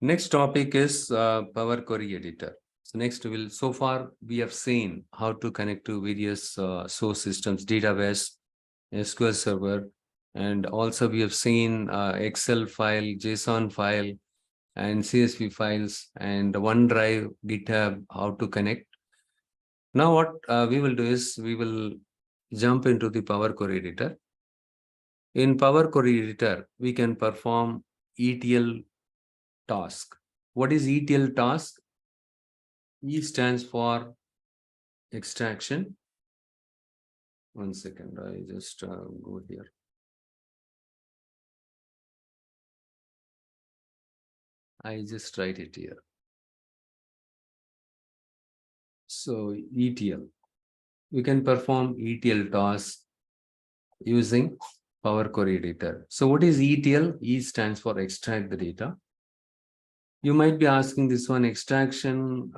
Next topic is Power Query Editor. So far we have seen how to connect to various source systems, database, SQL Server, and also we have seen Excel file, JSON file, and CSV files, and OneDrive, GitHub, how to connect. Now what we will do is we will jump into the Power Query Editor. In Power Query Editor, we can perform ETL task. What is ETL task? E stands for extraction. One second, I just go here. I just write it here. So ETL, we can perform ETL tasks using Power Query Editor. So what is ETL? E stands for extract the data. You might be asking this one, extraction,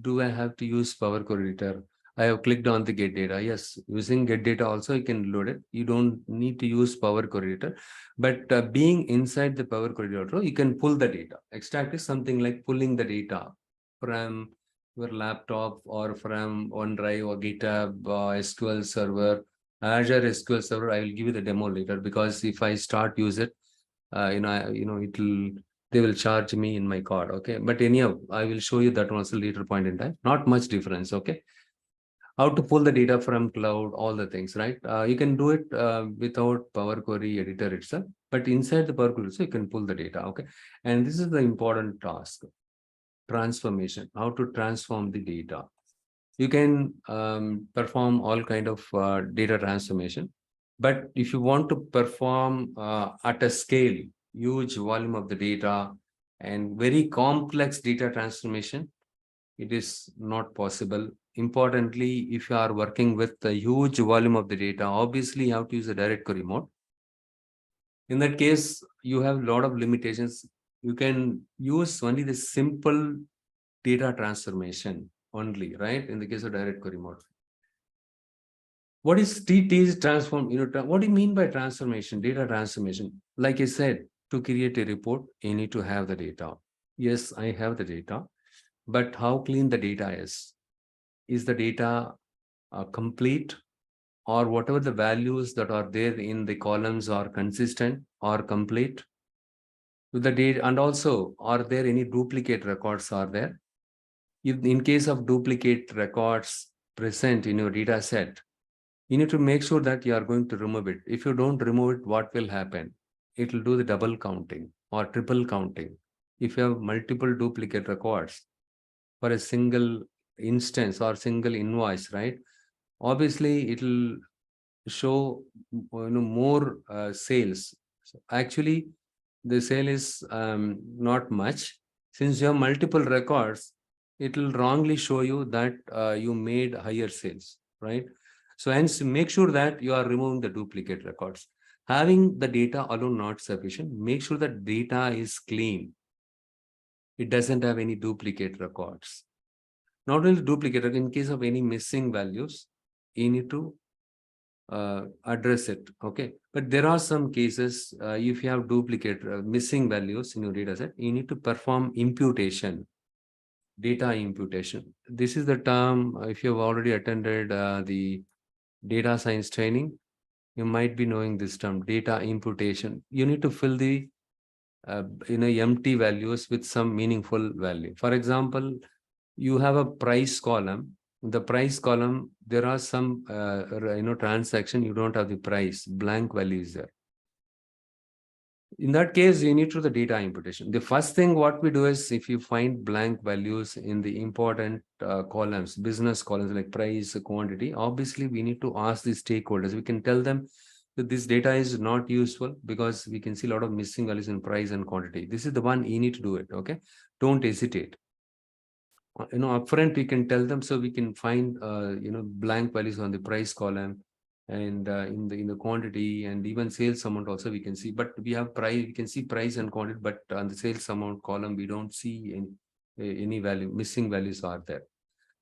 do I have to use Power Query Editor? I have clicked on the get data. Yes, using get data also you can load it. You don't need to use Power Query Editor, but being inside the Power Query Editor, you can pull the data. Extract is something like pulling the data from your laptop or from OneDrive or GitHub or SQL Server, Azure SQL Server. I will give you the demo later, because if I start use it, they will charge me in my card. Okay, but anyhow, I will show you that also later point in time. Not much difference. Okay, how to pull the data from cloud, all the things, right? You can do it without Power Query Editor itself, but inside the Power Query Editor, you can pull the data. Okay, and this is the important task: transformation. How to transform the data. You can perform all kind of data transformation, but if you want to perform at a scale, huge volume of the data and very complex data transformation, it is not possible. Importantly, if you are working with a huge volume of the data, obviously you have to use a direct query mode. In that case, you have a lot of limitations. You can use only the simple data transformation only, right? In the case of direct query mode. What is TT transform? What do you mean by transformation, data transformation? Like I said, to create a report, you need to have the data. Yes, I have the data, but how clean the data is? Is the data complete, or whatever the values that are there in the columns are consistent or complete with the data? And also, are there any duplicate records are there? If in case of duplicate records present in your data set, you need to make sure that you are going to remove it. If you don't remove it, what will happen? It will do the double counting or triple counting. If you have multiple duplicate records for a single instance or single invoice, right? Obviously, it will show more sales. So actually, the sale is not much. Since you have multiple records, it will wrongly show you that you made higher sales, right? So hence, make sure that you are removing the duplicate records. Having the data alone not sufficient. Make sure that data is clean. It doesn't have any duplicate records. Not only duplicate, in case of any missing values, you need to address it. Okay, but there are some cases, if you have duplicate missing values in your data set, you need to perform imputation, data imputation. This is the term, if you have already attended the data science training, you might be knowing this term, data imputation. You need to fill the empty values with some meaningful value. For example, you have a price column. In the price column, there are some transaction, you don't have the price, blank value is there. In that case, you need to do the data imputation. The first thing what we do is, if you find blank values in the important columns, business columns like price, quantity, obviously we need to ask the stakeholders. We can tell them that this data is not useful because we can see a lot of missing values in price and quantity. This is the one you need to do it. Okay, don't hesitate. Upfront we can tell them, so we can find blank values on the price column, and in the quantity, and even sales amount also we can see. But we have price, we can see price and quantity, but on the sales amount column we don't see any value, missing values are there.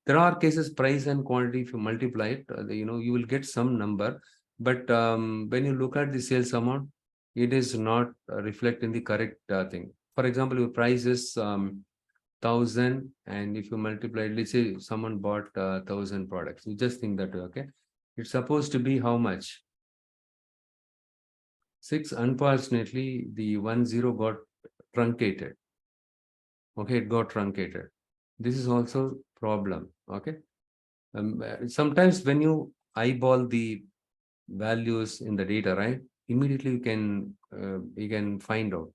There are cases price and quantity, if you multiply it, you will get some number, but when you look at the sales amount, it is not reflecting the correct thing. For example, your price is 1,000, and if you multiply, let's say someone bought 1,000 products. You just think that way, okay? It's supposed to be how much? 6. Unfortunately, the 10 got truncated. Okay, it got truncated. This is also problem. Okay. Sometimes when you eyeball the values in the data, right? Immediately you can find out.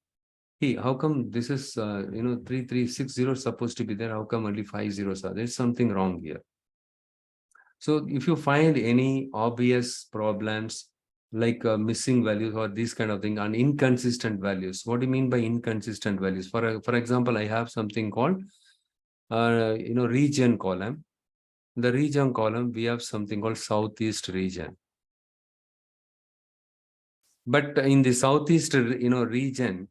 Hey, how come this is 3360 supposed to be there? How come only 5 zeros are there? There's something wrong here. So if you find any obvious problems like missing values or this kind of thing and inconsistent values, what do you mean by inconsistent values? For example, I have something called region column. The region column, we have something called Southeast region. But in the Southeast, region,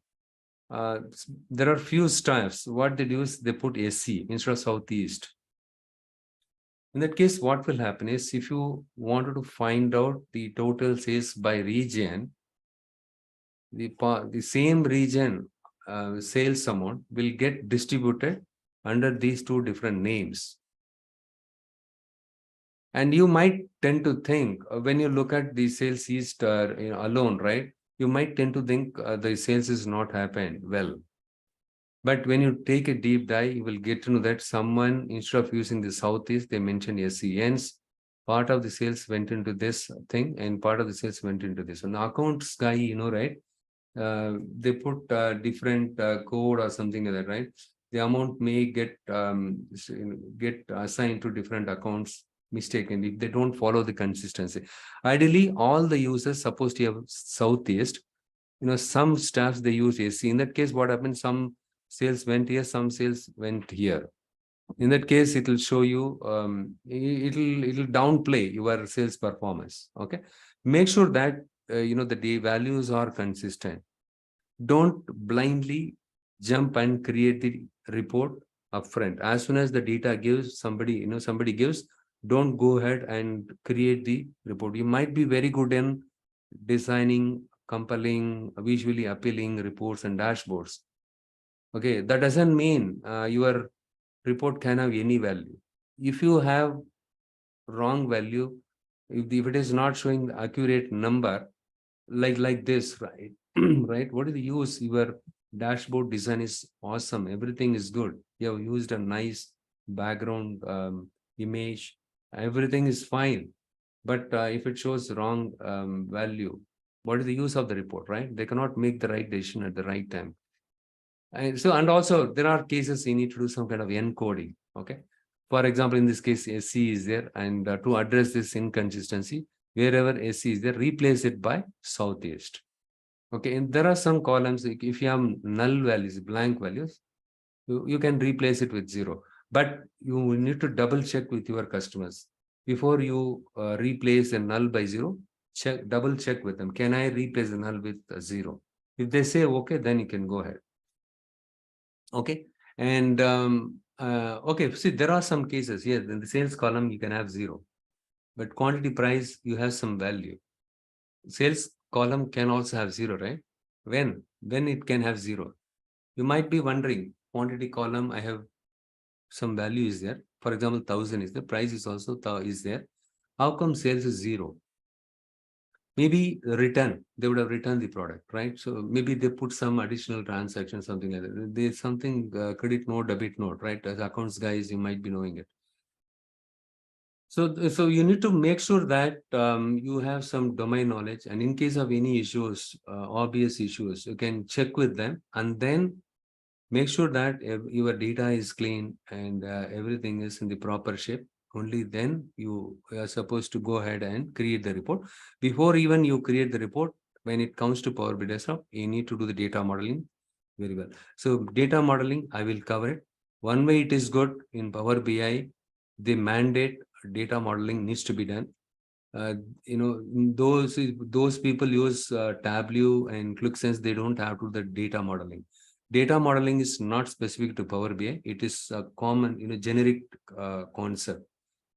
there are few staffs. What they do is they put SC instead of Southeast. In that case, what will happen is if you wanted to find out the total sales by region, the same region sales amount will get distributed under these two different names. And you might tend to think when you look at the sales east alone, right? You might tend to think the sales is not happened well. But when you take a deep dive, you will get to know that someone, instead of using the Southeast, they mentioned SC. Hence, part of the sales went into this thing and part of the sales went into this. And the accounts guy, right? They put different code or something like that, right? The amount may get assigned to different accounts mistakenly if they don't follow the consistency. Ideally, all the users supposed to have Southeast. Some staffs they use AC. In that case, what happens? Some sales went here, some sales went here. In that case, it will show you, it'll downplay your sales performance. Okay, make sure that the values are consistent. Don't blindly jump and create the report upfront. As soon as the data gives somebody gives, don't go ahead and create the report. You might be very good in designing compelling, visually appealing reports and dashboards. Okay, that doesn't mean your report can have any value. If you have wrong value, if it is not showing the accurate number, like this, right? Right? What do you use? Your dashboard design is awesome. Everything is good. You have used a nice background image. Everything is fine. But if it shows wrong value, what is the use of the report, right? They cannot make the right decision at the right time. And also there are cases you need to do some kind of encoding. Okay. For example, in this case, SC is there, and to address this inconsistency, wherever SC is there, replace it by Southeast. Okay, and there are some columns, if you have null values, blank values, you can replace it with 0. But you need to double check with your customers. Before you replace a null by 0, double check with them. Can I replace the null with 0? If they say okay, then you can go ahead. Okay. And okay, see, there are some cases here. In the sales column, you can have 0. But quantity price, you have some value. Sales column can also have 0, right? When it can have 0? You might be wondering, quantity column, I have some value is there. For example, 1,000 is the price is also is there. How come sales is 0? Maybe return, they would have returned the product, right? So maybe they put some additional transaction, something like that. There's something credit note, debit note, right? As accounts guys, you might be knowing it. So you need to make sure that you have some domain knowledge, and in case of any issues, obvious issues, you can check with them and then make sure that your data is clean and everything is in the proper shape. Only then you are supposed to go ahead and create the report. Before even you create the report, when it comes to Power BI Desktop, you need to do the data modeling very well. So data modeling, I will cover it. One way it is good in Power BI, the mandate data modeling needs to be done. Those people use Tableau and ClickSense, they don't have to do the data modeling. Data modeling is not specific to Power BI. It is a common, generic concept.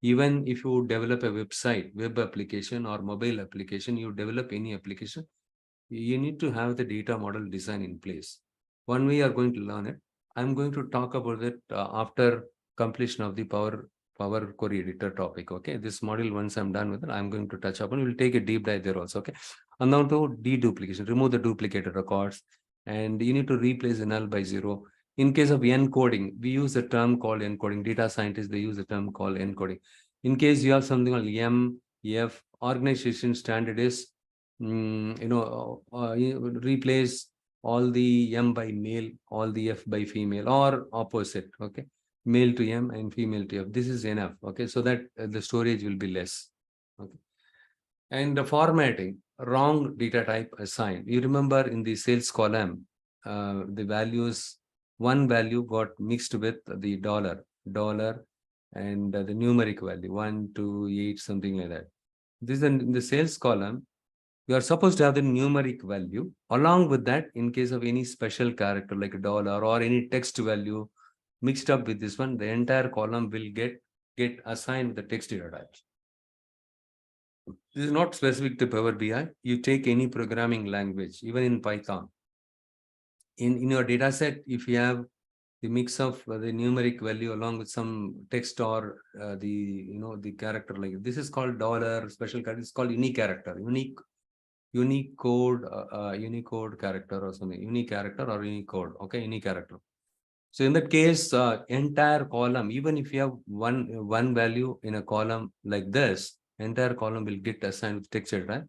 Even if you develop a website, web application or mobile application, you develop any application, you need to have the data model design in place. One way you are going to learn it. I'm going to talk about it after completion of the Power Query Editor topic. Okay, this module, once I'm done with it, I'm going to touch upon. We'll take a deep dive there also. Okay, and now to deduplication, remove the duplicated records, and you need to replace the null by 0. In case of encoding, we use a term called encoding. Data scientists, they use a term called encoding. In case you have something called F, organization standard is, replace all the M by male, all the F by female, or opposite. Okay, male to M and female to F. This is enough. Okay, so that the storage will be less. Okay, and the formatting, wrong data type assigned. You remember in the sales column, the values, one value got mixed with the dollar, and the numeric value 1, 2, 8, something like that. This is in the sales column. You are supposed to have the numeric value. Along with that, in case of any special character like a dollar or any text value mixed up with this one, the entire column will get assigned with the text data types. This is not specific to Power BI. You take any programming language, even in Python. In your data set, if you have the mix of the numeric value along with some text or the character, like this is called dollar special character. It's called unique character, Unicode character or something, unique character or Unicode. Okay, unique character. So in that case, entire column, even if you have one value in a column like this, entire column will get assigned with text, right?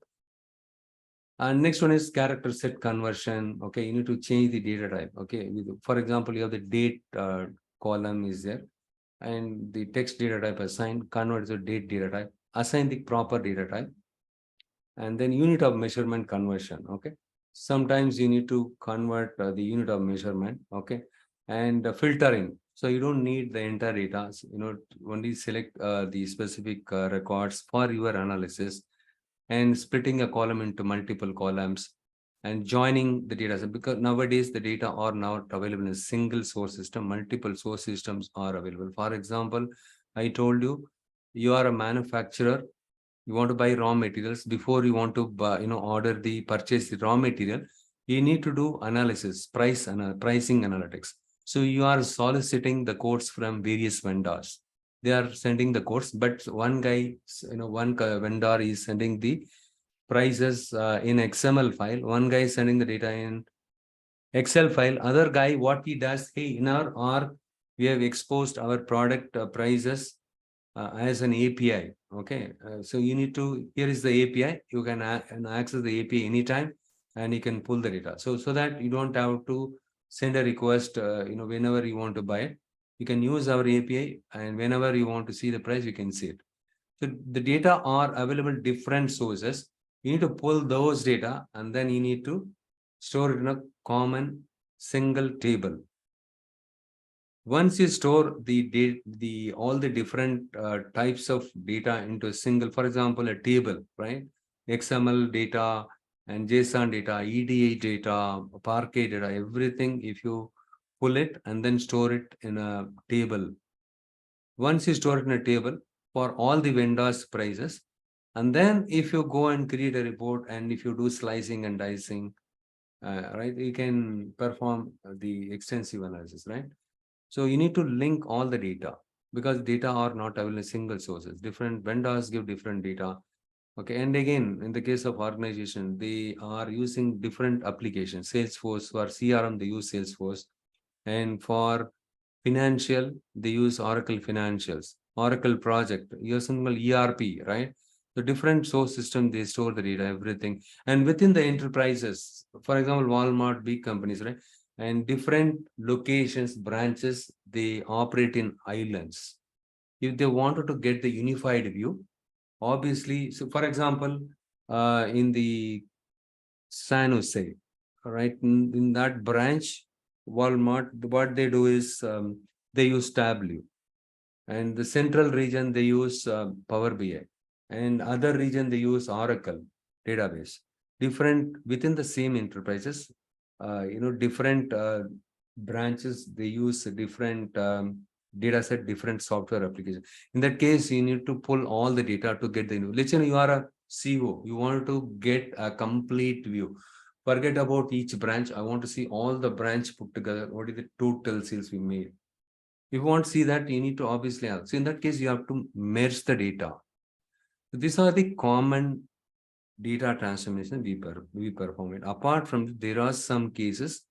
And next one is character set conversion. Okay, you need to change the data type. Okay, for example, you have the date column is there, and the text data type assigned, convert to date data type, assign the proper data type, and then unit of measurement conversion. Okay, sometimes you need to convert the unit of measurement. Okay, and filtering. So you don't need the entire data. Only select the specific records for your analysis, and splitting a column into multiple columns and joining the data set, because nowadays the data are not available in a single source system. Multiple source systems are available. For example, I told you, you are a manufacturer, you want to buy raw materials. Before you want to buy, purchase the raw material, you need to do analysis, pricing analytics. So you are soliciting the quotes from various vendors. They are sending the quotes, but one vendor is sending the prices in XML file. One guy is sending the data in Excel file. Other guy, what he does, hey, in our org, we have exposed our product prices as an API. Okay, so you need to, here is the API. You can access the API anytime, and you can pull the data. So that you don't have to send a request, whenever you want to buy it. You can use our API, and whenever you want to see the price, you can see it. So the data are available different sources. You need to pull those data, and then you need to store it in a common single table. Once you store all the different types of data into a single, for example, a table, right? XML data and JSON data, EDA data, Parquet data, everything, if you pull it and then store it in a table. Once you store it in a table for all the vendors' prices, and then if you go and create a report, and if you do slicing and dicing, right, you can perform the extensive analysis, right? So you need to link all the data, because data are not available in single sources. Different vendors give different data. Okay, and again, in the case of organization, they are using different applications. Salesforce, for CRM, they use Salesforce, and for financial, they use Oracle Financials, Oracle Project, use something called ERP, right? The different source system, they store the data, everything. And within the enterprises, for example, Walmart, big companies, right? And different locations, branches, they operate in islands. If they wanted to get the unified view, obviously, so for example, in the San Jose, right, in that branch, Walmart, what they do is they use Tableau, and the central region they use Power BI, and other region they use Oracle database. Different within the same enterprises, different branches, they use different data set, different software applications. In that case, you need to pull all the data to get the. Let's say you are a CEO, you want to get a complete view. Forget about each branch. I want to see all the branch put together. What is the total sales we made? If you want to see that, you need to obviously have. So in that case, you have to merge the data. These are the common data transformation we perform it. Apart from this, there are some cases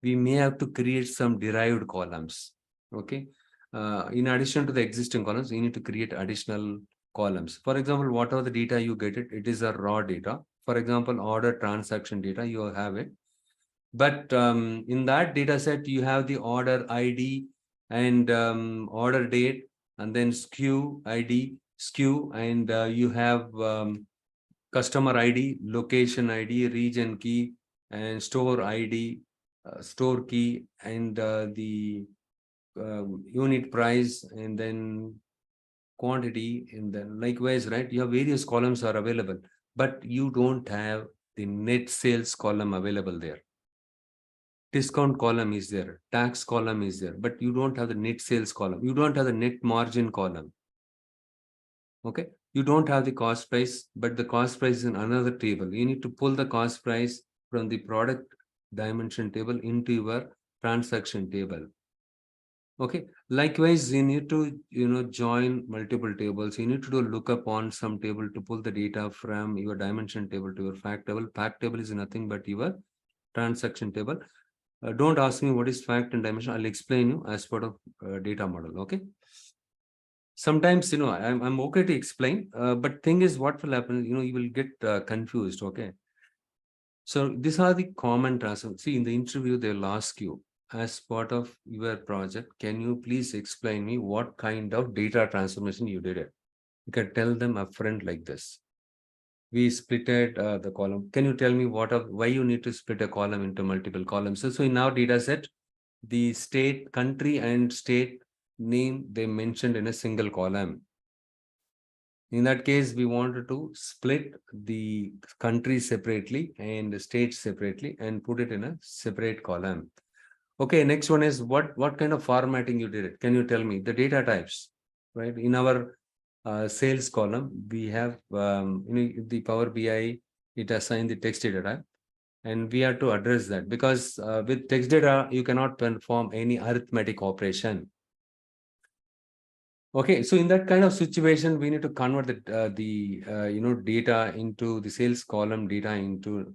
we may have to create some derived columns. Okay. In addition to the existing columns, you need to create additional columns. For example, whatever the data you get it is a raw data. For example, order transaction data, you have it. But in that data set, you have the order ID and order date, and then SKU ID, SKU, and you have customer ID, location ID, region key, and store ID, store key, and the unit price, and then quantity, and then likewise, right? You have various columns are available, but you don't have the net sales column available there. Discount column is there, tax column is there, but you don't have the net sales column. You don't have the net margin column. Okay. You don't have the cost price, but the cost price is in another table. You need to pull the cost price from the product dimension table into your transaction table. Okay. Likewise, you need to, join multiple tables. You need to do a lookup on some table to pull the data from your dimension table to your fact table. Fact table is nothing but your transaction table. Don't ask me what is fact and dimension. I'll explain you as part of data model. Okay. Sometimes, I'm okay to explain, but thing is what will happen, you will get confused. Okay. So these are the common transactions. See, in the interview, they'll ask you as part of your project, can you please explain me what kind of data transformation you did it? You can tell them upfront like this. We splitted the column. Can you tell me why you need to split a column into multiple columns? So in our data set, the state, country and state name, they mentioned in a single column. In that case, we wanted to split the country separately and the state separately and put it in a separate column. Okay, next one is what kind of formatting you did it? Can you tell me the data types, right? In our sales column, we have the Power BI, it assigned the text data type, and we have to address that because with text data, you cannot perform any arithmetic operation. Okay, so in that kind of situation, we need to convert the data into the sales column data into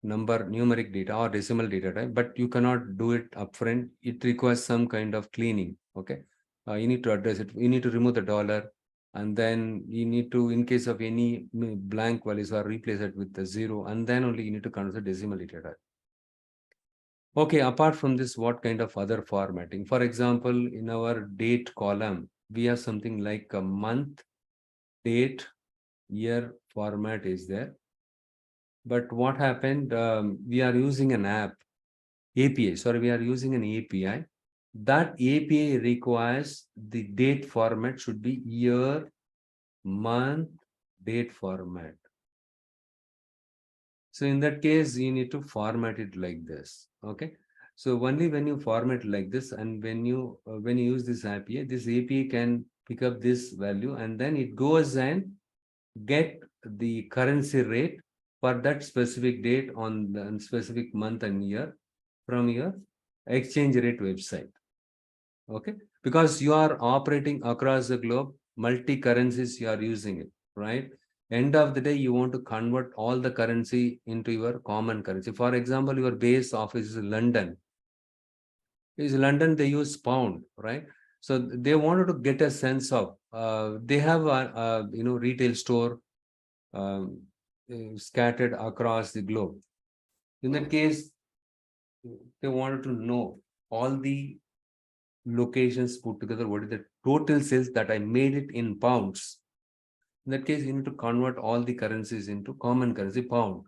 numeric data or decimal data type, but you cannot do it upfront. It requires some kind of cleaning. Okay, you need to address it. You need to remove the dollar, and then you need to, in case of any blank values, or replace it with the 0, and then only you need to convert the decimal data type. Okay, apart from this, what kind of other formatting? For example, in our date column, we have something like a month, date, year format is there. But what happened, we are using an API. Sorry, we are using an API. That API requires the date format should be year, month, date format. So in that case, you need to format it like this. Okay. So only when you format like this, and when you use this API can pick up this value, and then it goes and get the currency rate for that specific date on the specific month and year from your exchange rate website. Okay, because you are operating across the globe, multi currencies you are using it, right? End of the day, you want to convert all the currency into your common currency. For example, your base office is London. Is London, they use pound, right? So they wanted to get a sense of they have a retail store scattered across the globe. In that case, they wanted to know all the locations put together, what is the total sales that I made it in pounds. In that case, you need to convert all the currencies into common currency, pound.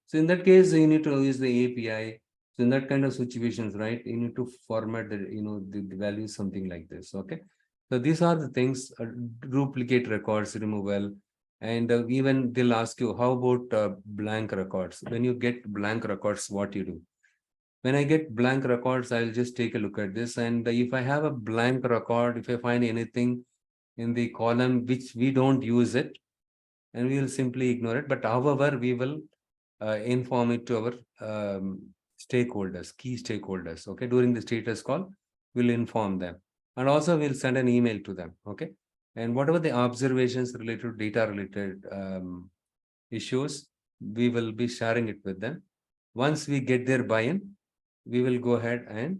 So in that case, you need to use the API. So in that kind of situations, right, you need to format the value, something like this. Okay. So these are the things, duplicate records removal. And even they'll ask you, how about blank records? When you get blank records, what you do? When I get blank records, I'll just take a look at this. And if I have a blank record, if I find anything in the column which we don't use it, and we will simply ignore it. But however, we will inform it to our stakeholders, key stakeholders. Okay, during the status call, we'll inform them, and also we'll send an email to them. Okay, and whatever the observations related to data related issues, we will be sharing it with them. Once we get their buy-in, we will go ahead and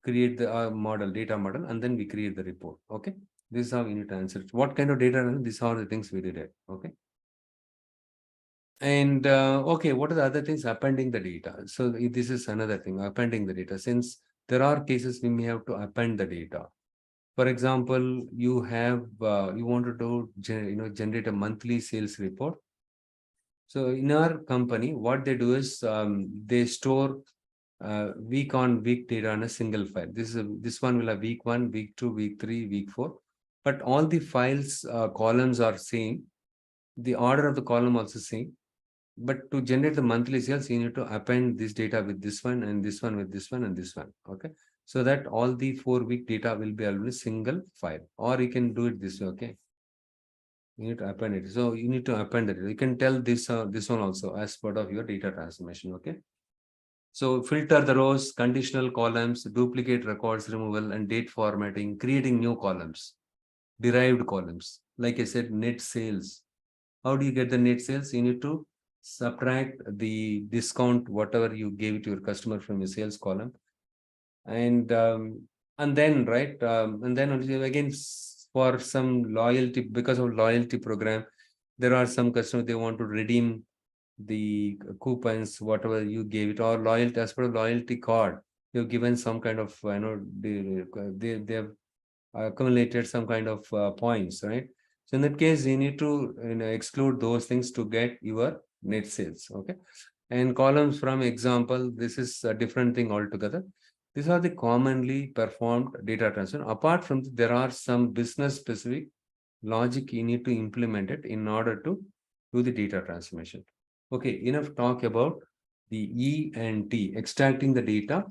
create the model, data model, and then we create the report. Okay, this is how we need to answer it. What kind of data? These are the things we did it. Okay. And okay, what are the other things? Appending the data. So this is another thing, appending the data. Since there are cases we may have to append the data. For example, you have you want to do generate a monthly sales report. So in our company, what they do is they store week on week data on a single file. This one will have week 1, week 2, week 3, week 4. But all the files columns are same. The order of the column also same. But to generate the monthly sales, you need to append this data with this one and this one with this one and this one. Okay. So that all the 4-week data will be always single file, or you can do it this way. Okay. You need to append it. So you need to append it. You can tell this one also as part of your data transformation. Okay. So filter the rows, conditional columns, duplicate records removal, and date formatting, creating new columns, derived columns. Like I said, net sales. How do you get the net sales? You need to subtract the discount, whatever you gave to your customer from your sales column. And then, right, and then again, for some loyalty, because of loyalty program, there are some customers, they want to redeem the coupons, whatever you gave it, or loyalty, as per loyalty card, you've given some kind of, they have accumulated some kind of points, right? So in that case, you need to exclude those things to get your net sales. Okay. And columns from example, this is a different thing altogether. These are the commonly performed data transfer. Apart from this, there are some business specific logic you need to implement it in order to do the data transformation. Okay, enough talk about the E and T, extracting the data,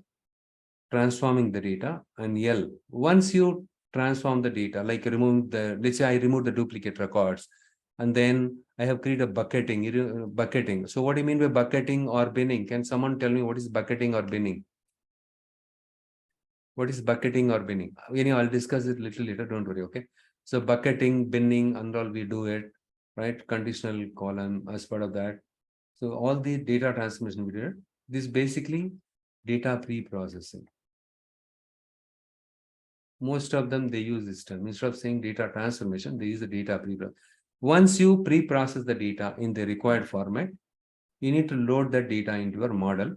transforming the data, and L. Once you transform the data, like remove the, let's say I remove the duplicate records, and then I have created a bucketing. So what do you mean by bucketing or binning? Can someone tell me what is bucketing or binning? What is bucketing or binning? I'll discuss it little later, don't worry, okay? So bucketing, binning, and all we do it, right? Conditional column as part of that. So all the data transformation we did, this basically data pre-processing. Most of them, they use this term. Instead of saying data transformation, they use the data pre-processing. Once you pre-process the data in the required format, you need to load that data into your model,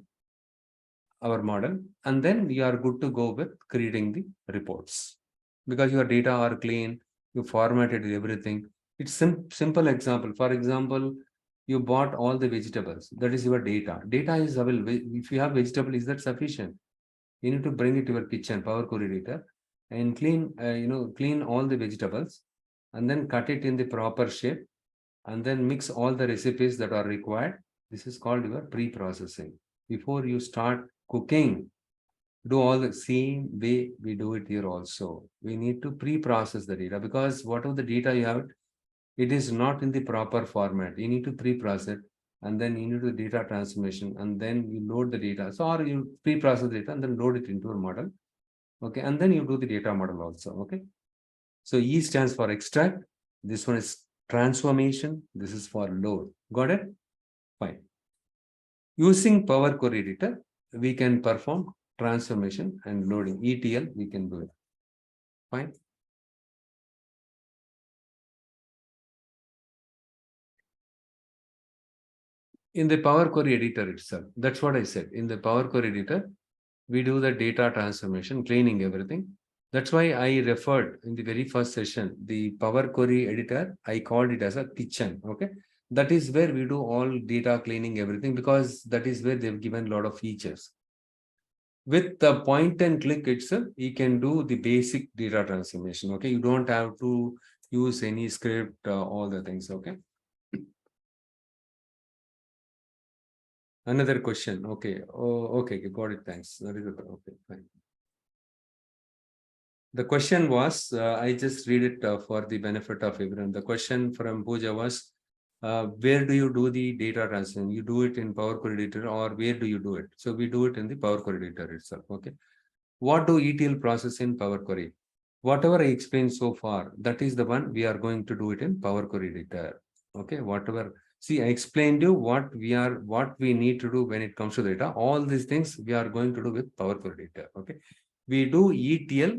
our model, and then you are good to go with creating the reports. Because your data are clean, you formatted everything. It's simple example. For example, you bought all the vegetables. That is your data. Data is available. If you have vegetable, is that sufficient? You need to bring it to your kitchen, Power Query editor, and clean all the vegetables, and then cut it in the proper shape, and then mix all the recipes that are required. This is called your pre-processing. Before you start cooking, do all the same way we do it here also. We need to pre-process the data, because whatever the data you have, it is not in the proper format. You need to pre-process it, and then you need to do data transformation, and then you load the data. So, or you pre-process data and then load it into a model. Okay, and then you do the data model also. Okay, so E stands for extract. This one is transformation. This is for load. Got it? Fine. Using Power Query Editor, we can perform transformation and loading. ETL, we can do it. Fine. In the Power Query Editor itself, that's what I said. In the Power Query Editor, we do the data transformation, cleaning everything. That's why I referred in the very first session, the Power Query Editor, I called it as a kitchen. Okay. That is where we do all data cleaning, everything, because that is where they've given a lot of features. With the point and click itself, you can do the basic data transformation. Okay. You don't have to use any script, all the things. Okay. Another question. Okay. Oh, okay. Got it. Thanks. That is okay. Fine. The question was, I just read it for the benefit of everyone. The question from Pooja was, where do you do the data transfer? You do it in Power Query Editor, or where do you do it? So we do it in the Power Query Editor itself. Okay. What do ETL process in Power Query? Whatever I explained so far, that is the one we are going to do it in Power Query Editor. Okay. Whatever. See, I explained you what we need to do when it comes to data. All these things we are going to do with Power Query Editor. Okay. We do ETL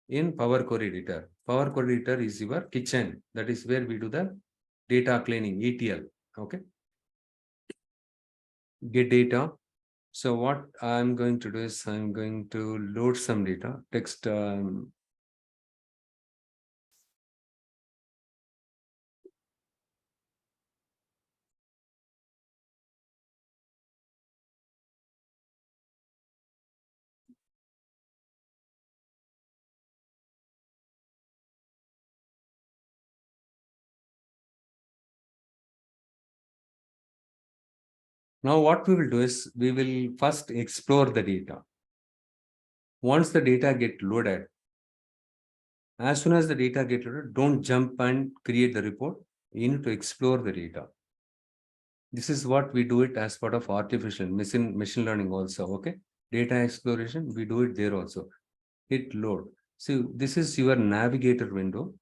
in Power Query Editor. Power Query Editor is your kitchen. That is where we do the data cleaning, ETL. Okay. Get data. So what I'm going to do is I'm going to load some data, text. Now what we will do is we will first explore the data. Once the data get loaded, as soon as the data get loaded, don't jump and create the report. You need to explore the data. This is what we do it as part of artificial machine learning also. Okay. Data exploration, we do it there also. Hit load. So this is your navigator window.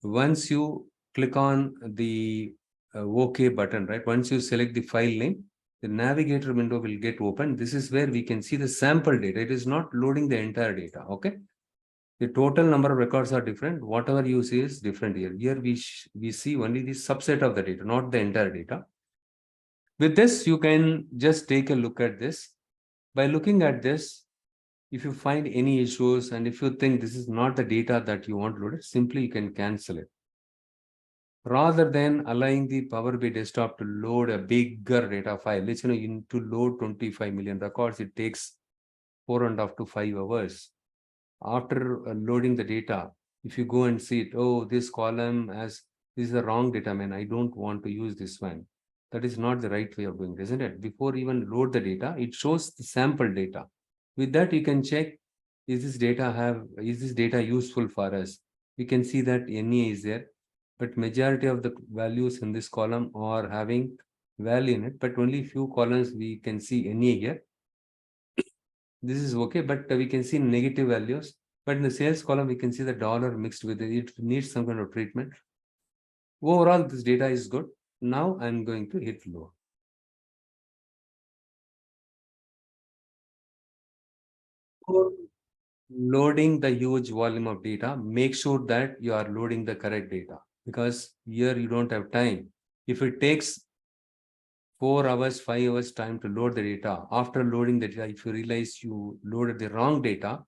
Once you click on the OK button, right? Once you select the file name, the navigator window will get open. This is where we can see the sample data. It is not loading the entire data. Okay. The total number of records are different. Whatever you see is different here. Here we see only the subset of the data, not the entire data. With this, you can just take a look at this. By looking at this, if you find any issues and if you think this is not the data that you want loaded, simply you can cancel it. Rather than allowing the Power BI desktop to load a bigger data file, let's you need to load 25 million records, it takes 4.5 to 5 hours. After loading the data, if you go and see it, oh, this column this is the wrong data, man, I don't want to use this one. That is not the right way of doing it, isn't it? Before even load the data, it shows the sample data. With that, you can check, is this data useful for us? We can see that NA is there, but majority of the values in this column are having value in it, but only few columns we can see NA here. This is okay, but we can see negative values. But in the sales column, we can see the dollar mixed with it. It needs some kind of treatment. Overall, this data is good. Now I'm going to hit load. For loading the huge volume of data, make sure that you are loading the correct data, because here you don't have time. If it takes 4 hours, 5 hours time to load the data, after loading the data, if you realize you loaded the wrong data,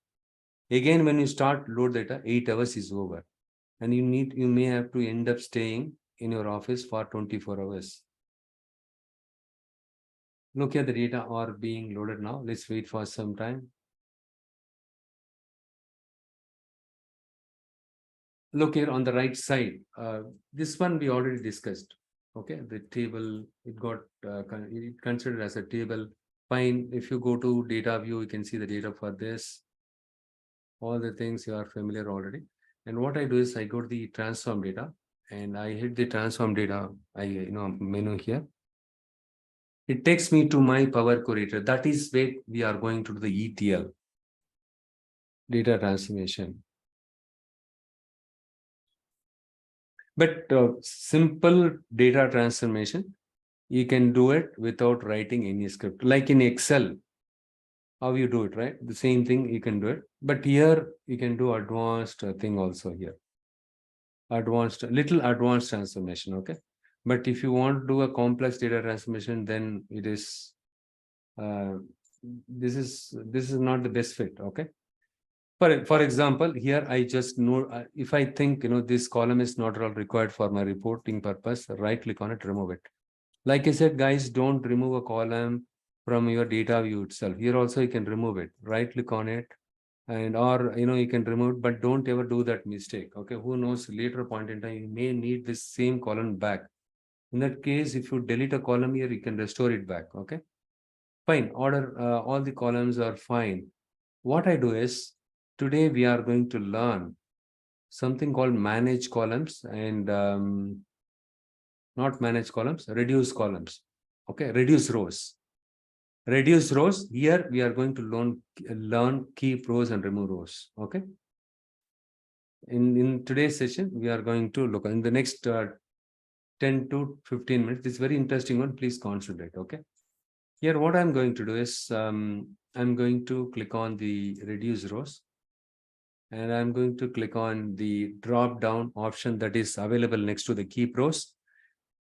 again, when you start load data, 8 hours is over. And you may have to end up staying in your office for 24 hours. Look at the data are being loaded now. Let's wait for some time. Look here on the right side. This one we already discussed. Okay, the table, it considered as a table. Fine. If you go to data view, you can see the data for this. All the things you are familiar already. And what I do is I go to the transform data and I hit the transform data, menu here. It takes me to my Power Query. That is where we are going to do the ETL, data transformation. But simple data transformation, you can do it without writing any script. Like in Excel, how you do it, right? The same thing, you can do it. But here, you can do advanced thing also here. Little advanced transformation, okay? But if you want to do a complex data transformation, then it is, this is not the best fit, okay? For example, here I just know, if I think, this column is not at all required for my reporting purpose, right click on it, remove it. Like I said, guys, don't remove a column from your data view itself. Here also you can remove it, right click on it, and or you can remove it, but don't ever do that mistake. Okay, who knows, later point in time you may need this same column back. In that case, if you delete a column here, you can restore it back. Okay, fine. Order, all the columns are fine. What I do is, today we are going to learn something called manage columns, and not manage columns, reduce columns. Okay, reduce rows. Reduce rows. Here we are going to learn keep rows and remove rows. Okay. In today's session, we are going to look in the next 10 to 15 minutes. This is very interesting one. Please concentrate. Okay. Here, what I'm going to do is I'm going to click on the reduce rows, and I'm going to click on the drop down option that is available next to the keep rows.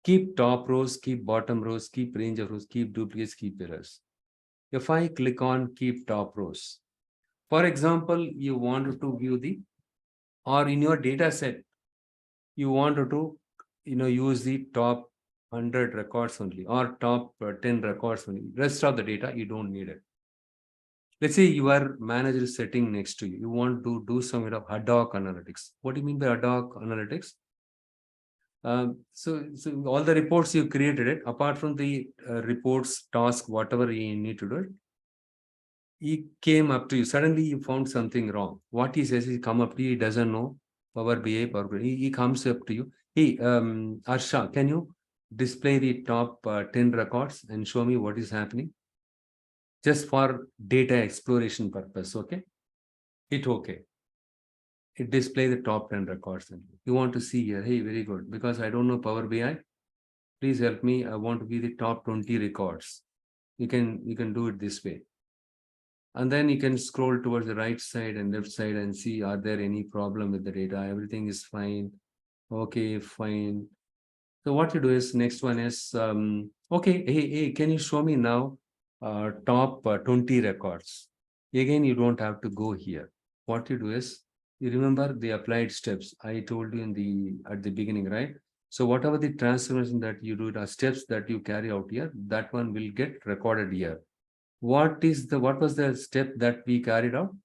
Keep top rows, keep bottom rows, keep range of rows, keep duplicates, keep errors. If I click on keep top rows, for example, you wanted to view or in your data set, you wanted to, use the top 100 records only or top 10 records only. Rest of the data, you don't need it. Let's say your manager is sitting next to you. You want to do some kind of ad hoc analytics. What do you mean by ad hoc analytics? So all the reports you created it, apart from the reports, task, whatever you need to do it, he came up to you. Suddenly you found something wrong. What he says, he come up to you, he doesn't know Power BI, he comes up to you. Hey, Arsha, can you display the top 10 records and show me what is happening? Just for data exploration purpose, okay? Hit okay. It display the top 10 records. And you want to see here, hey, very good. Because I don't know Power BI, please help me. I want to be the top 20 records. You can do it this way. And then you can scroll towards the right side and left side and see, are there any problem with the data? Everything is fine. Okay, fine. So what you do is, next one is, okay, hey, can you show me now top 20 records? Again, you don't have to go here. What you do is, you remember the applied steps I told you at the beginning, right? So whatever the transformation that you do, the steps that you carry out here, that one will get recorded here. What was the step that we carried out?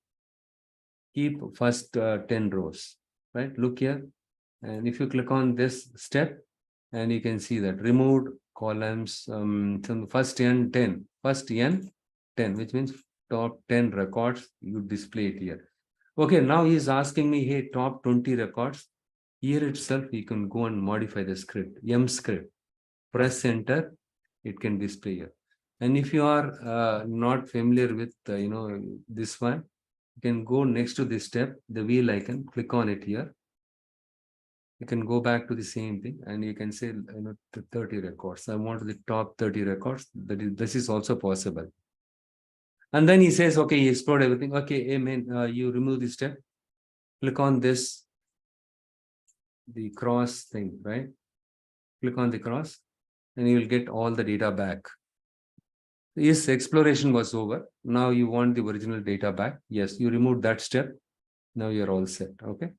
Keep first 10 rows, right? Look here. And if you click on this step, and you can see that removed columns, from first n 10, which means top 10 records, you display it here. Okay, now he's asking me, hey, top 20 records. Here itself, you can go and modify the script, M script. Press enter, it can display here. And if you are not familiar with, this one, you can go next to this step, the wheel icon, click on it here. You can go back to the same thing and you can say, 30 records. I want the top 30 records. This is also possible. And then he says, okay, he explored everything. Okay, amen. You remove this step. Click on this, the cross thing, right? Click on the cross and you will get all the data back. Yes, exploration was over. Now you want the original data back. Yes, you removed that step. Now you're all set. Okay.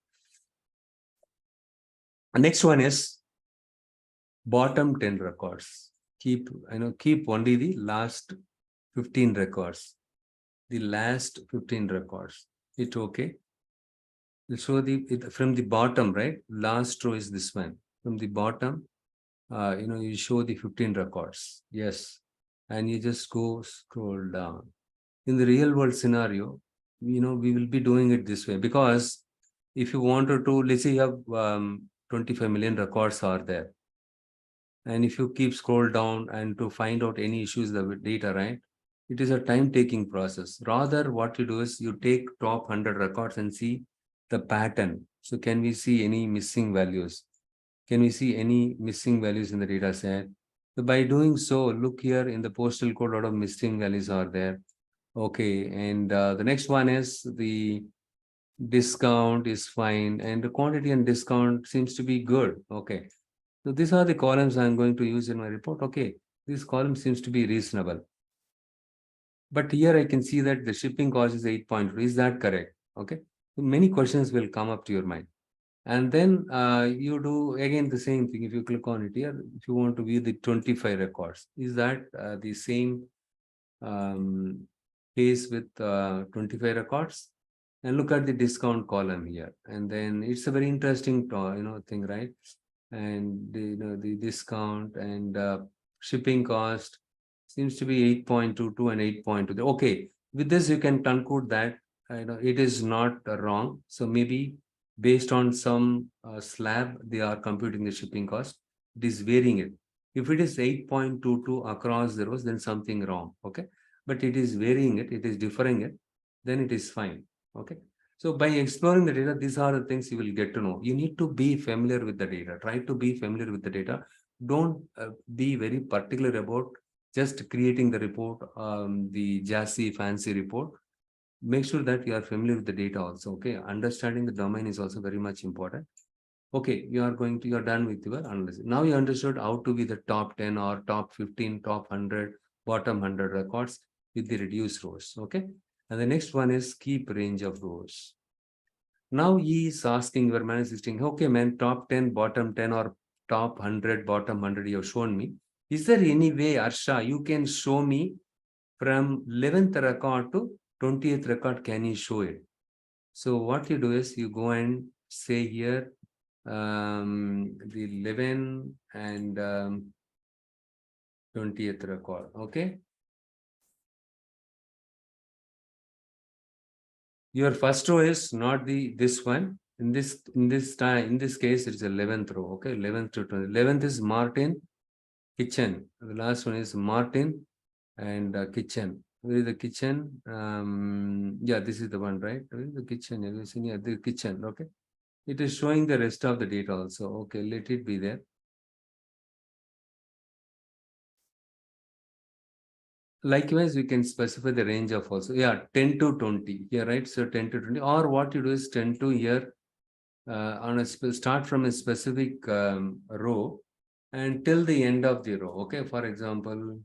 Next one is bottom 10 records. Keep only the last 15 records. The last 15 records. It okay. So from the bottom, right? Last row is this one. From the bottom, you show the 15 records. Yes. And you just go scroll down. In the real world scenario, we will be doing it this way, because if you wanted to, let's say you have 25 million records are there. And if you keep scroll down and to find out any issues with data, right? It is a time-taking process. Rather, what you do is you take top 100 records and see the pattern. So can we see any missing values? Can we see any missing values in the data set? So by doing so, look here in the postal code, a lot of missing values are there. Okay, and the next one is the discount is fine, and the quantity and discount seems to be good. Okay, so these are the columns I'm going to use in my report. Okay, this column seems to be reasonable. But here I can see that the shipping cost is 8.2. Is that correct? Okay, so many questions will come up to your mind. And then you do again the same thing. If you click on it here, if you want to view the 25 records, is that the same case with 25 records? And look at the discount column here. And then it's a very interesting thing, right? And the discount and shipping cost seems to be 8.22 and 8.2. Okay, with this you can conclude that it is not wrong. So maybe based on some slab, they are computing the shipping cost. It is varying it. If it is 8.22 across the rows, then something wrong. Okay. But it is varying it, it is differing it, then it is fine. Okay. So by exploring the data, these are the things you will get to know. You need to be familiar with the data. Try to be familiar with the data. Don't be very particular about just creating the report, the jazzy, fancy report. Make sure that you are familiar with the data also. Okay. Understanding the domain is also very much important. Okay, you are done with your analysis. Now you understood how to be the top 10 or top 15, top 100, bottom 100 records with the reduced rows. Okay. And the next one is keep range of rows. Now he is asking your man assisting, okay, man, top 10, bottom 10 or top 100, bottom 100 you have shown me. Is there any way, Arsha, you can show me from 11th record to 20th record? Can you show it? So what you do is you go and say here, the 11 and 20th record. Okay. Your first row is not this one. In this case, it's 11th row. Okay, 11th to 20th. 11th is Martin kitchen. The last one is Martin and kitchen. Where is the kitchen? Yeah, this is the one, right? Where is the kitchen? Yeah, the kitchen. Okay. It is showing the rest of the data also. Okay, let it be there. Likewise, we can specify the range of also. Yeah, 10 to 20. Yeah, right. So 10 to 20. Or what you do is 10 to here on a start from a specific row and till the end of the row. Okay. For example,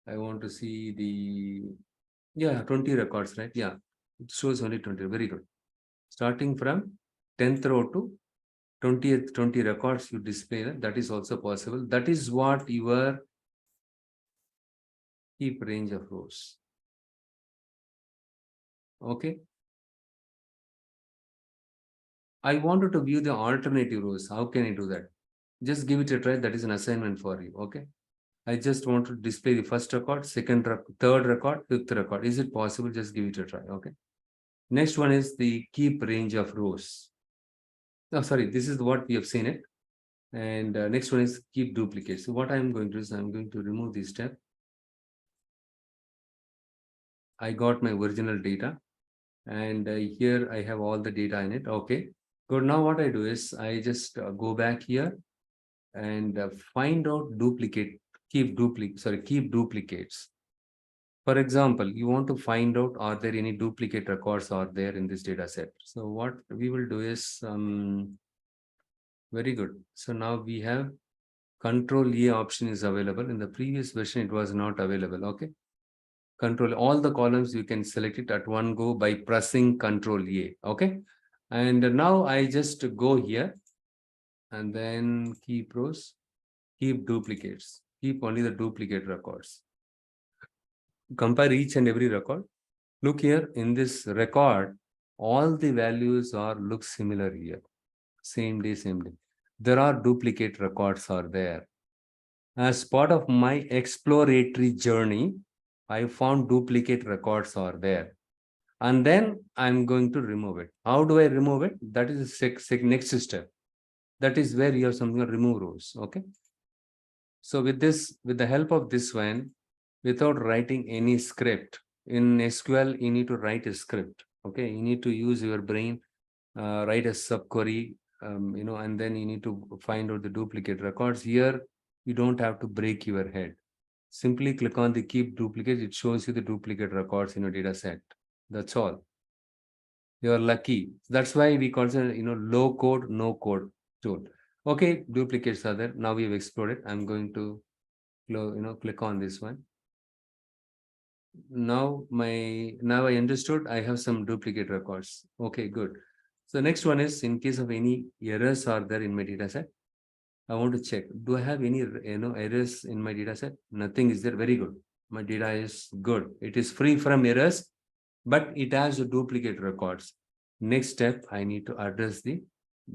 I want to see the 20 records, right? Yeah. It shows only 20. Very good. Starting from 10th row to 20th, 20 records you display that is also possible. That is what your keep range of rows. Okay. I wanted to view the alternative rows. How can I do that? Just give it a try. That is an assignment for you. Okay. I just want to display the first record, second, third record, fifth record. Is it possible? Just give it a try. Okay. Next one is the keep range of rows. Oh, sorry. This is what we have seen it. And next one is keep duplicates. So what I'm going to do is I'm going to remove this step. I got my original data. And here I have all the data in it. Okay. Good. Now what I do is I just go back here and find out keep duplicates. For example, you want to find out are there any duplicate records are there in this data set. So what we will do is very good. So now we have Control A option is available. In the previous version, it was not available. Okay. Control all the columns, you can select it at one go by pressing Control A. Okay. And now I just go here and then keep rows, keep duplicates, keep only the duplicate records. Compare each and every record. Look here in this record, all the values look similar here. Same day, same day. There are duplicate records are there. As part of my exploratory journey, I found duplicate records are there. And then I'm going to remove it. How do I remove it? That is the next step. That is where you have something to remove rows. Okay. So with the help of this one, without writing any script in SQL, you need to write a script. Okay. You need to use your brain, write a subquery, and then you need to find out the duplicate records. Here, you don't have to break your head. Simply click on the keep duplicate. It shows you the duplicate records in your data set. That's all. You're lucky. That's why we consider, low code, no code tool. Okay, duplicates are there. Now we've explored it. I'm going to, click on this one. Now I understood I have some duplicate records. Okay, good. So next one is in case of any errors are there in my data set, I want to check. Do I have any errors in my data set? Nothing is there. Very good. My data is good. It is free from errors, but it has duplicate records. Next step, I need to address the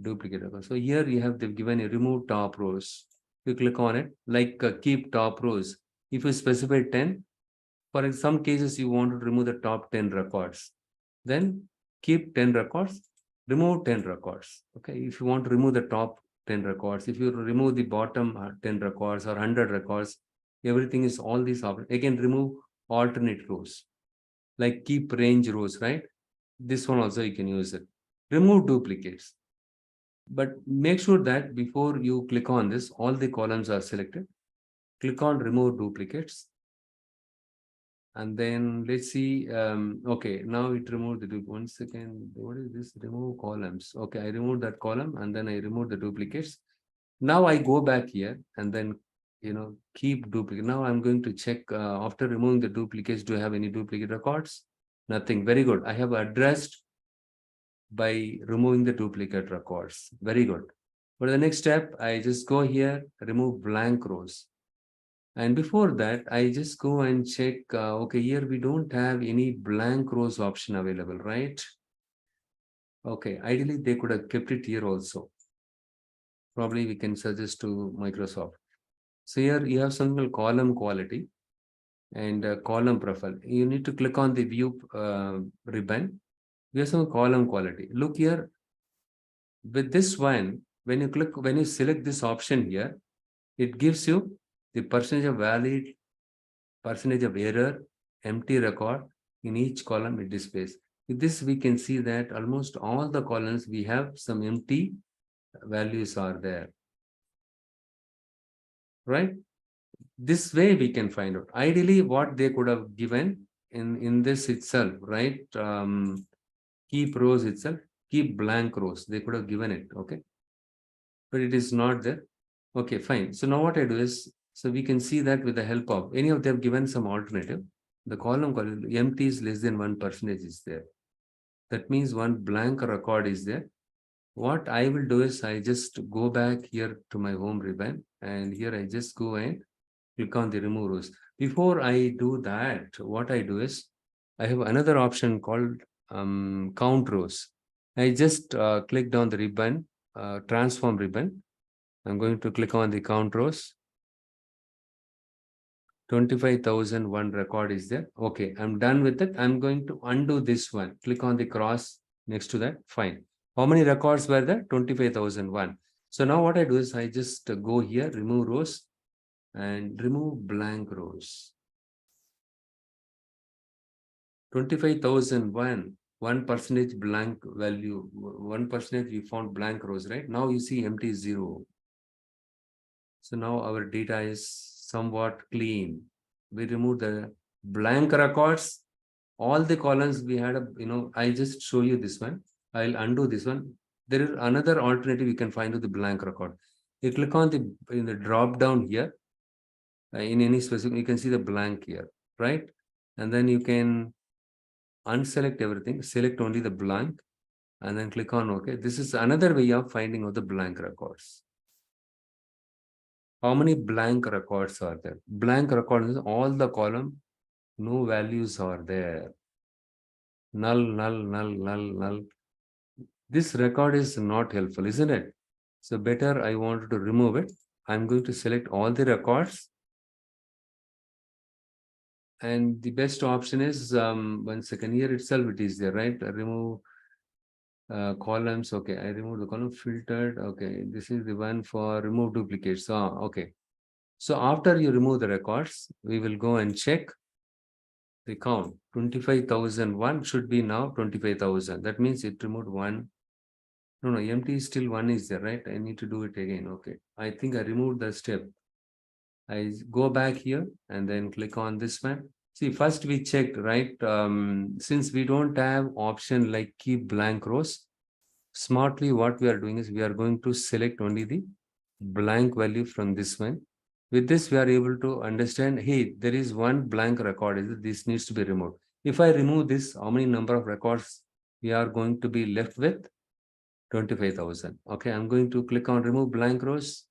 duplicate records. So here you have given a remove top rows. You click on it, like keep top rows. If you specify 10, for some cases you want to remove the top 10 records, then keep 10 records, remove 10 records. Okay, if you want to remove the top 10 records. If you remove the bottom 10 records or 100 records, everything is all these options. Again, remove alternate rows, like keep range rows, right? This one also you can use it. Remove duplicates. But make sure that before you click on this, all the columns are selected. Click on remove duplicates. And then let's see. Okay, now it removed the duplicate. One second. What is this? Remove columns. Okay, I removed that column and then I removed the duplicates. Now I go back here and then, keep duplicate. Now I'm going to check after removing the duplicates. Do I have any duplicate records? Nothing. Very good. I have addressed by removing the duplicate records. Very good. For the next step, I just go here, remove blank rows. And before that, I just go and check, okay, here we don't have any blank rows option available, right? Okay, ideally they could have kept it here also. Probably we can suggest to Microsoft. So here you have something called column quality and column profile. You need to click on the view ribbon. We have some column quality. Look here, with this one, when you select this option here, it gives you the percentage of valid, percentage of error, empty record in each column it displays. With this, we can see that almost all the columns we have some empty values are there. Right? This way we can find out. Ideally, what they could have given in this itself, right? Keep rows itself, keep blank rows. They could have given it, okay? But it is not there. Okay, fine. So now what I do is, so we can see that with the help of any of them given some alternative, the column called empty is less than 1% is there. That means one blank record is there. What I will do is I just go back here to my home ribbon and here I just go and click on the remove rows. Before I do that, what I do is I have another option called count rows. I just clicked on the ribbon, transform ribbon. I'm going to click on the count rows. 25,001 record is there. Okay, I'm done with it. I'm going to undo this one. Click on the cross next to that. Fine. How many records were there? 25,001. So now what I do is I just go here, remove rows and remove blank rows. 25,001, 1% blank value, 1% we found blank rows, right? Now you see empty 0. So now our data is somewhat clean. We remove the blank records. All the columns we had, I just show you this one. I'll undo this one. There is another alternative you can find with the blank record. You click on in the drop down here. In any specific, you can see the blank here, right? And then you can unselect everything, select only the blank, and then click on OK. This is another way of finding out the blank records. How many blank records are there? Blank records is all the column, no values are there. Null, null, null, null, null. This record is not helpful, isn't it? So better I wanted to remove it. I'm going to select all the records. And the best option is, 1 second, here itself it is there, right? Remove columns. Okay, I removed the column filtered. Okay, this is the one for remove duplicates. Okay. So after you remove the records, we will go and check the count. 25,001 should be now 25,000. That means it removed one. No, empty is still one is there, right? I need to do it again. Okay. I think I removed the step. I go back here and then click on this one. See, first we checked, right? Since we don't have option like keep blank rows, smartly what we are doing is we are going to select only the blank value from this one. With this, we are able to understand, hey, there is one blank record. This needs to be removed. If I remove this, how many number of records we are going to be left with? 25,000. Okay, I'm going to click on remove blank rows.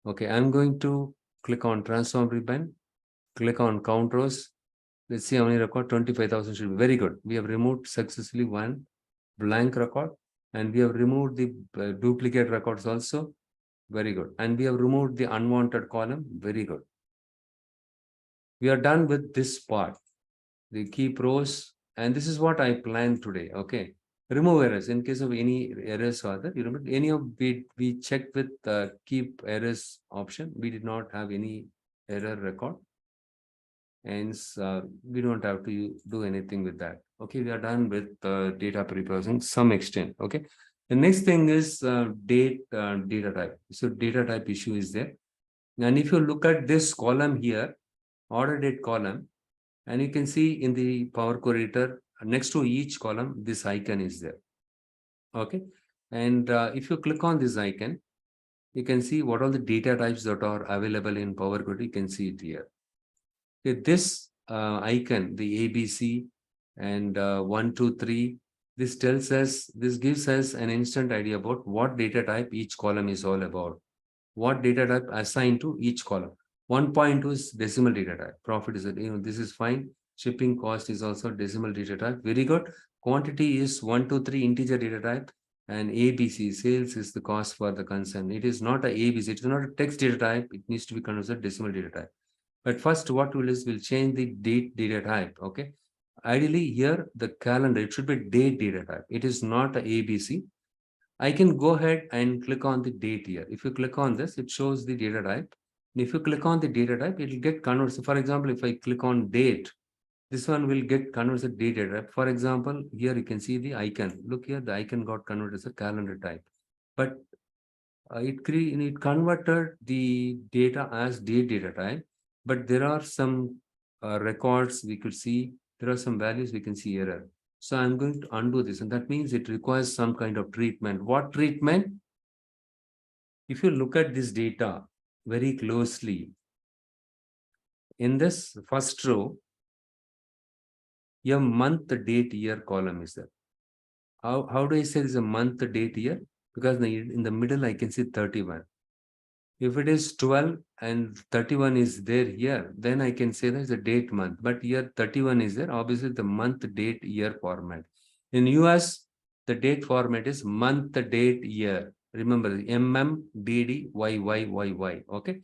Okay, I'm going to click on transform ribbon, click on count rows. Let's see how many record. 25,000 should be very good. We have removed successfully one blank record and we have removed the duplicate records also. Very good. And we have removed the unwanted column. Very good. We are done with this part, the keep rows. And this is what I planned today. Okay. remove errors in case of any errors or other. You remember any of we checked with keep errors option. We did not have any error record. Hence, we don't have to do anything with that. Okay, we are done with data preprocessing some extent. Okay, the next thing is data type. So data type issue is there. And if you look at this column here, order date column, and you can see in the Power Query Editor next to each column, this icon is there. Okay, and if you click on this icon, you can see what all the data types that are available in Power Query. You can see it here. Okay, this icon, the ABC and 1, 2, 3, this tells us, this gives us an instant idea about what data type each column is all about. What data type assigned to each column. 1.2 is decimal data type. Profit is, this is fine. Shipping cost is also decimal data type. Very good. Quantity is 1, 2, 3 integer data type. And ABC, sales is the cost for the concern. It is not a ABC. It is not a text data type. It needs to be considered decimal data type. But first, what we'll do is we'll change the date data type. Okay. Ideally, here the calendar, it should be date data type. It is not a ABC. I can go ahead and click on the date here. If you click on this, it shows the data type. And if you click on the data type, it will get converted. So for example, if I click on date, this one will get converted data type. For example, here you can see the icon. Look here, the icon got converted as a calendar type. But it converted the data as date data type. But there are some records we could see. There are some values we can see error. So I'm going to undo this, and that means it requires some kind of treatment. What treatment? If you look at this data very closely, in this first row, your month, date, year column is there. How do I say this is a month, date, year? Because in the middle, I can see 31. If it is 12 and 31 is there here, then I can say that's the date month. But here 31 is there, obviously the month, date, year format. In US, the date format is month, date, year. Remember, MMDDYYYY. Okay.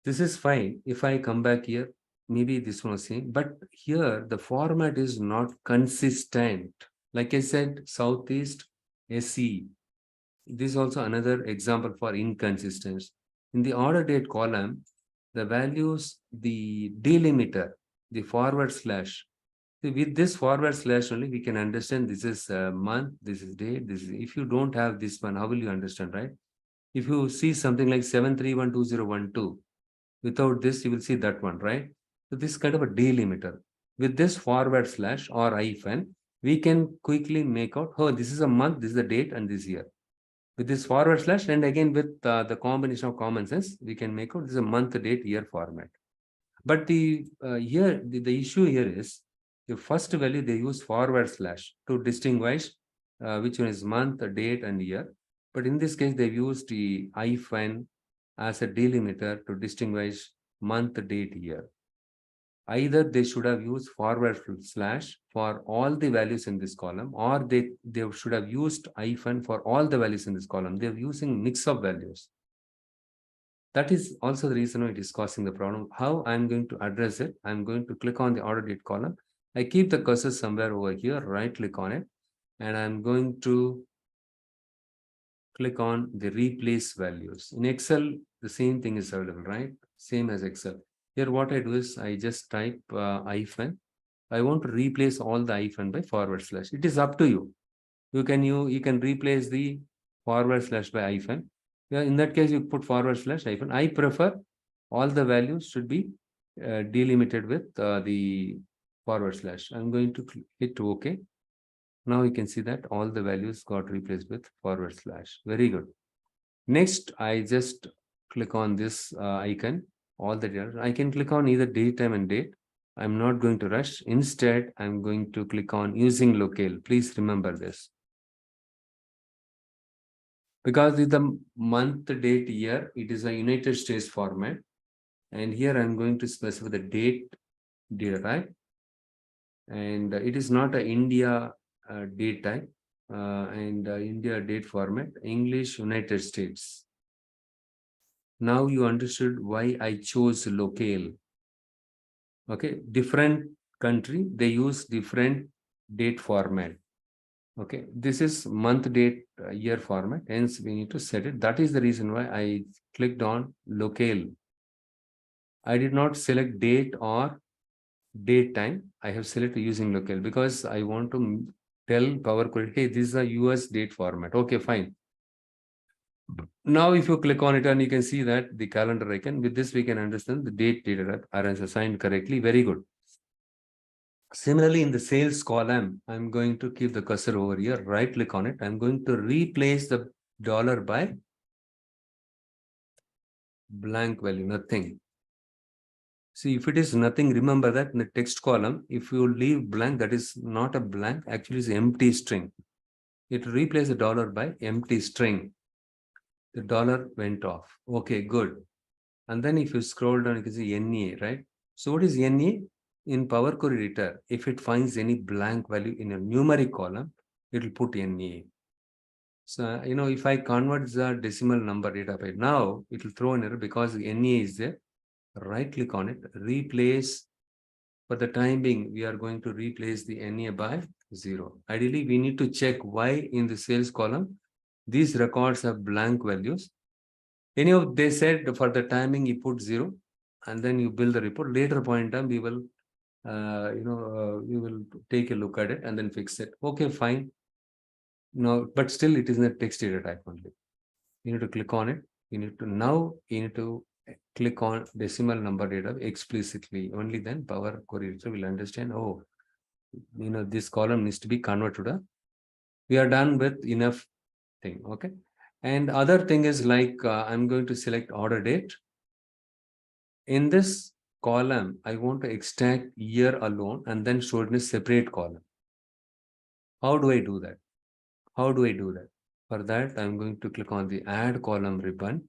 This is fine. If I come back here, maybe this one was same. But here, the format is not consistent. Like I said, Southeast, SE. This is also another example for inconsistency. In the order date column, the values, the delimiter, the forward slash. With this forward slash only, we can understand this is a month, this is date, this is. If you don't have this one, how will you understand, right? If you see something like 7312012, without this, you will see that one, right? So this is kind of a delimiter. With this forward slash or hyphen, we can quickly make out, oh, this is a month, this is the date, and this year. With this forward slash, and again with the combination of common sense, we can make out this is a month, date, year format. But the issue here is the first value they use forward slash to distinguish which one is month, date, and year. But in this case, they've used the hyphen as a delimiter to distinguish month, date, year. Either they should have used forward slash for all the values in this column, or they should have used hyphen for all the values in this column. They're using mix of values. That is also the reason why it is causing the problem. How I'm going to address it? I'm going to click on the order date column. I keep the cursor somewhere over here, right click on it, and I'm going to click on the replace values. In Excel, the same thing is available, right? Same as Excel. Here, what I do is I just type hyphen. I want to replace all the hyphen by forward slash. It is up to you. You can replace the forward slash by hyphen. Yeah, in that case, you put forward slash hyphen. I prefer all the values should be delimited with the forward slash. I'm going to hit OK. Now you can see that all the values got replaced with forward slash. Very good. Next, I just click on this icon. All the data. I can click on either date, time, and date. I'm not going to rush. Instead, I'm going to click on using locale. Please remember this. Because with the month, date, year, it is a United States format. And here I'm going to specify the date data type. And it is not a India date type and India date format, English United States. Now you understood why I chose locale. Okay, different country, they use different date format. Okay, this is month, date, year format. Hence, we need to set it. That is the reason why I clicked on locale. I did not select date or date time. I have selected using locale because I want to tell Power Query, hey, this is a US date format. Okay, fine. Now, if you click on it and you can see that the calendar icon, with this we can understand the date dated are assigned correctly. Very good. Similarly, in the sales column, I'm going to keep the cursor over here, right click on it. I'm going to replace the dollar by blank value, nothing. See, if it is nothing, remember that in the text column, if you leave blank, that is not a blank, actually it's empty string. It replaces the dollar by empty string. The dollar went off. Okay, good. And then if you scroll down, you can see NA, right? So what is NA? In Power Query Editor, if it finds any blank value in a numeric column, it will put NA. So, if I convert the decimal number data by now, it will throw an error because NA is there. Right click on it, replace. For the time being, we are going to replace the NA by 0. Ideally, we need to check why in the sales column, these records have blank values. Anyhow, they said for the timing, you put 0 and then you build the report. Later point in time, we will, we will take a look at it and then fix it. Okay, fine. No, but still it is in a text data type only. You need to click on it. You need to click on decimal number data explicitly. Only then Power Query Editor will understand, oh, this column needs to be converted to we are done with enough thing. Okay. And other thing is like, I'm going to select order date. In this column, I want to extract year alone and then show it in a separate column. How do I do that? For that, I'm going to click on the add column ribbon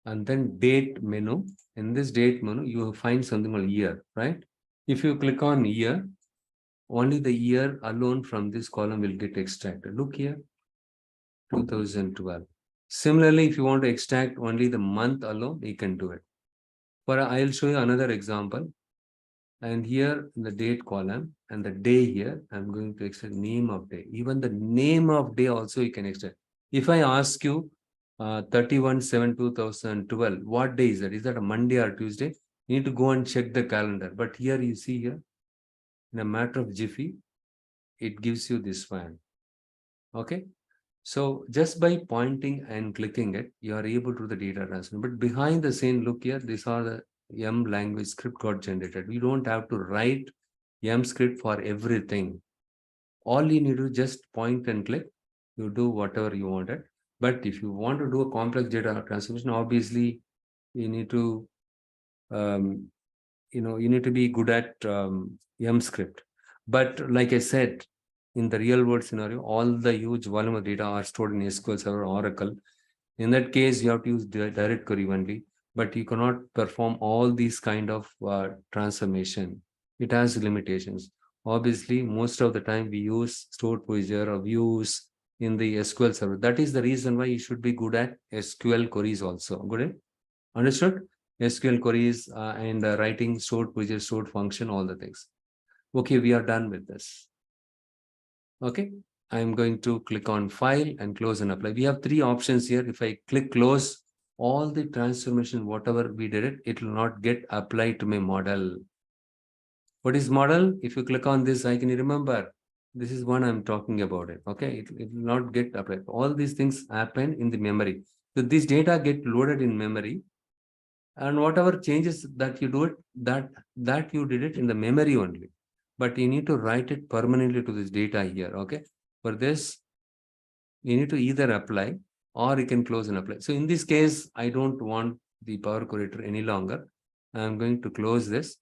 and then date menu. In this date menu, you will find something called year, right? If you click on year, only the year alone from this column will get extracted. Look here, 2012. Similarly, if you want to extract only the month alone, you can do it. But I'll show you another example. And here in the date column and the day here, I'm going to extract name of day. Even the name of day also you can extract. If I ask you 31/7/2012, what day is that? Is that a Monday or Tuesday? You need to go and check the calendar. But here you see here, in a matter of jiffy, it gives you this one. Okay. So just by pointing and clicking it, you are able to do the data transfer. But behind the scene, look here, these are the M language script got generated. We don't have to write M script for everything. All you need to just point and click. You do whatever you wanted. But if you want to do a complex data transformation, obviously you need to, you need to be good at M script. But like I said, in the real world scenario, all the huge volume of data are stored in SQL Server, Oracle. In that case, you have to use direct query only, but you cannot perform all these kind of transformation. It has limitations. Obviously, most of the time we use stored procedure or views in the SQL Server. That is the reason why you should be good at SQL queries also. Good? Understood? SQL queries and writing stored procedure, stored function, all the things. Okay, we are done with this. Okay, I'm going to click on file and close and apply. We have three options here. If I click close, all the transformation, whatever we did it, it will not get applied to my model. What is model? If you click on this, I can remember. This is one I'm talking about it. Okay, it will not get applied. All these things happen in the memory. So this data get loaded in memory. And whatever changes that you do it, that you did it in the memory only. But you need to write it permanently to this data here. Okay. For this, you need to either apply or you can close and apply. So in this case, I don't want the Power Query Editor any longer. I'm going to close this.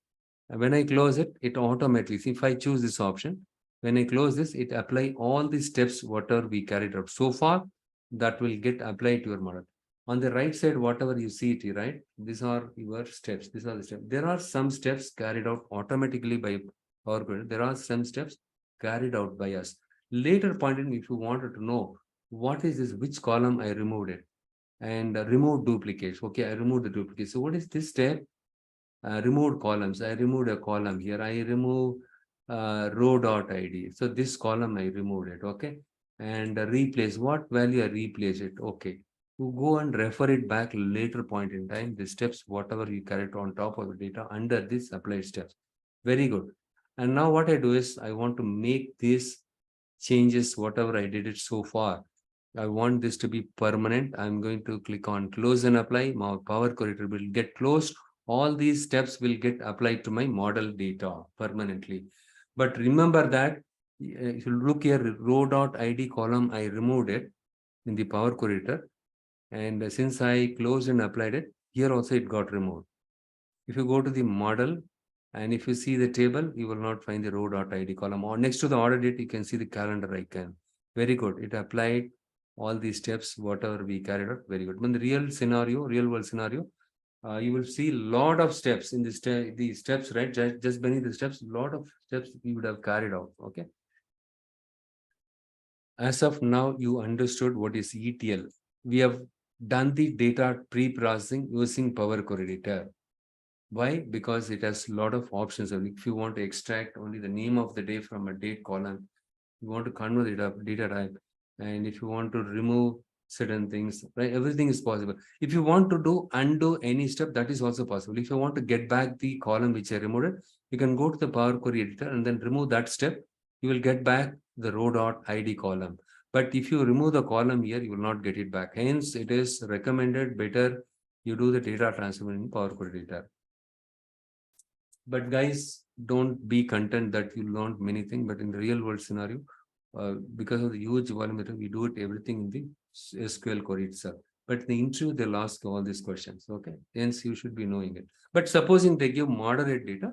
And when I close it, it automatically, if I choose this option, when I close this, it apply all the steps, whatever we carried out so far, that will get applied to your model. On the right side, whatever you see it, right? These are your steps. These are the steps. There are some steps carried out automatically by Power Query. There are some steps carried out by us. Later point in, if you wanted to know what is this, which column I removed it, and remove duplicates. Okay, I removed the duplicates. So what is this step? Removed columns. I removed a column here. I remove row dot ID. So this column I removed it, okay? And replace, what value I replace it, okay. You go and refer it back later point in time, the steps, whatever you carried on top of the data under this applied steps. Very good. And now what I do is I want to make these changes, whatever I did it so far. I want this to be permanent. I'm going to click on close and apply. My Power Query will get closed. All these steps will get applied to my model data permanently. But remember that if you look here, row.id column, I removed it in the Power Query. And since I closed and applied it, here also it got removed. If you go to the model and if you see the table, you will not find the row.id column. Or next to the order date, you can see the calendar icon. Very good. It applied all these steps, whatever we carried out. Very good. In the real scenario, real world scenario, you will see a lot of steps in the steps, right? Just beneath the steps, a lot of steps you would have carried out. Okay. As of now, you understood what is ETL. We have done the data pre-processing using Power Query Editor. Why? Because it has a lot of options. If you want to extract only the name of the day from a date column, you want to convert it up data type, and if you want to remove certain things, right, everything is possible. If you want to do undo any step, that is also possible. If you want to get back the column which I removed it, you can go to the Power Query editor and then remove that step. You will get back the row.id column. But if you remove the column here, you will not get it back. Hence, it is recommended better you do the data transfer in Power Query editor. But guys, don't be content that you learned many things, but in the real world scenario, because of the huge volume, we do it everything in the SQL query itself. But in the interview, they'll ask all these questions. Okay. Hence, you should be knowing it. But supposing they give moderate data,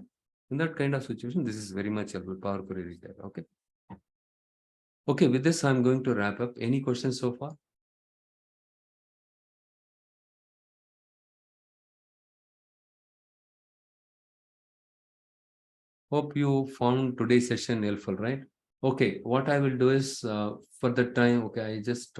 in that kind of situation, this is very much helpful. Power query data. Okay. Okay. With this, I'm going to wrap up. Any questions so far? Hope you found today's session helpful, right? Okay, what I will do is for the time, okay, I just